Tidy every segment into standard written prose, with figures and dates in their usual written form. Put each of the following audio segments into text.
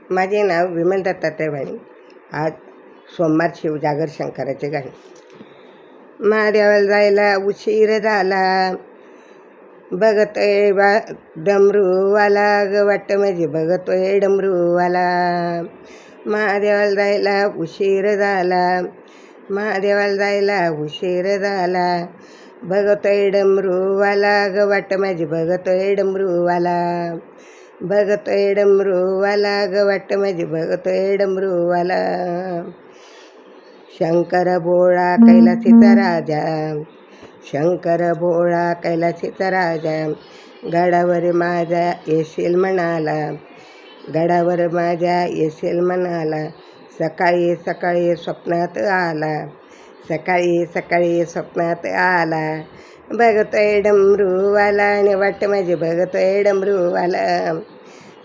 माझे नाव विमल दत्तात्रय वाणी. आज सोमवार शिवजागर शंकराचे गाणे. महादेवाला जायला उशीर झाला, बघतोय डमरूवाला ग वाटत म्हणजे बघतोय डमरूवाला. महादेवाला जायला उशीर झाला, महादेवाला जायला उशीर झाला, बघतोय डमरूवाला ग वाट माझी बघतोय डमरूवाला. बघतोय डमरूवाला ग वाट माझी बघतोय डमरूवाला. शंकर भोळा कैलासीचा राजा, शंकर भोळा कैलासीचा राजा, गडावर माझ्या येशील म्हणाला, गडावर माझ्या येशील म्हणाला. सकाळी सकाळी स्वप्नात आला, सकाळी सकाळी स्वप्नात आला, बघतोय डमरूवाला आणि वाट माझी बघतोय डमरूवाला.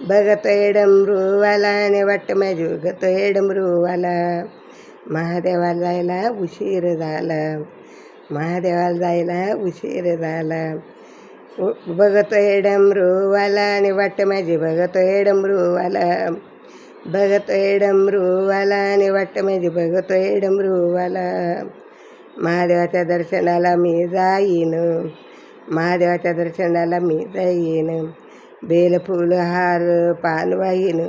बघतोय डमरूवाला आणि वाट माझी बघतोय डमरूवाला. महादेवाला जायला उशीर झाला, महादेवाला जायला उशीर झाला, बघतोय डमरूवाला आणि वाट माझी बघतोय डमरूवाला. बघतोय डमरूवाला आणि वाट माझी बघतोय डमरूवाला. महादेवाच्या दर्शनाला मी जाईन, महादेवाच्या दर्शनाला मी जाईन, बेलफूल हार पान वाहीन,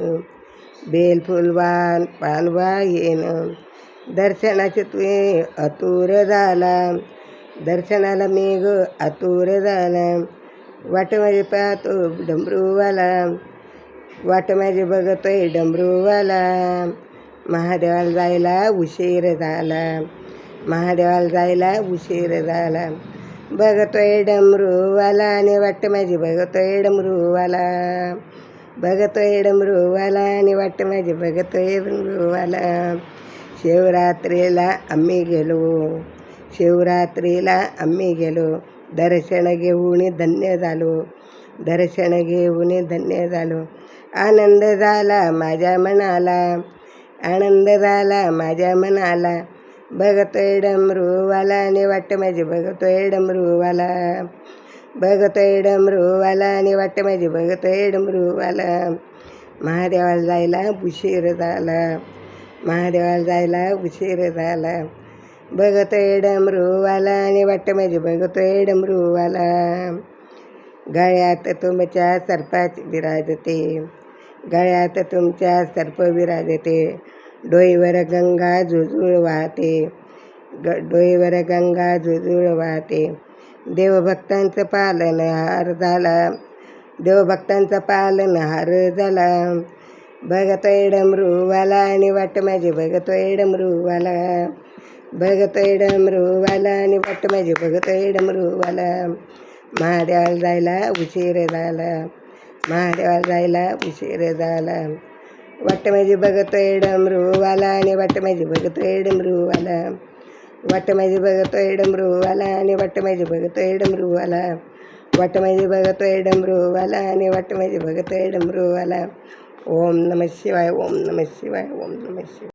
बेलफूल पान वाहीन. दर्शनाचे तुम्ही आतुर झाला, दर्शनाला मी ग आतुर झाला, वाट माझी पाहतो डमरूवाला, वाट माझी बघतोय डमरूवाला. महादेवाला जायला उशीर झाला, महादेवाला जायला उशीर झाला, बघतोय डमरूवाला आणि वाट माझी बघतोय डमरूवाला. बघतोय डमरूवाला आणि वाट माझी बघतोय डमरूवाला. शिवरात्रीला आम्ही गेलो, शिवरात्रीला आम्ही गेलो, दर्शन घेऊन धन्य झालो, दर्शन घेऊन धन्य झालो. आनंद झाला माझ्या मनाला, आनंद झाला माझ्या मनाला, बघतोय डमरूवाला आणि वाट माझी बघतोय डमरूवाला. बघतोय डमरूवाला आणि वाट माझी बघतोय डमरूवाला. महादेवाला जायला उशीर झाला, महादेवाला जायला उशीर झाला, बघतोय डमरूवाला आणि वाट माझी बघतोय डमरूवाला. गळ्यात तुमच्या सर्पाची विराजते, गळ्यात तुमच्या सर्प विराजते, डोईवर गंगा झुळझुळ वाहते, डोईवर गंगा झुळझुळ वाहते. देवभक्तांचं पालनहार झाला, देवभक्तांचा पालनहार झाला, बघतोय डमरूवाला आणि वाट माझी बघतोय डमरूवाला. बघतोय डमरूवाला आणि वाट माझी बघतोय डमरूवाला. महादेवाला जायला उशीर झाला, महादेवाला जायला उशीर झाला, वाट माझी बघतोय डमरूवाला आणि वाट माझी बघतोय डमरूवाला. वाट माझी बघतोय डमरूवाला आणि वाट माझी बघतोय डमरूवाला. वाट माझी बघतोय डमरूवाला आणि वाट माझी बघतोय डमरूवाला. ओम नमः शिवाय, ओम नमः शिवाय, ओम नमः शिवाय.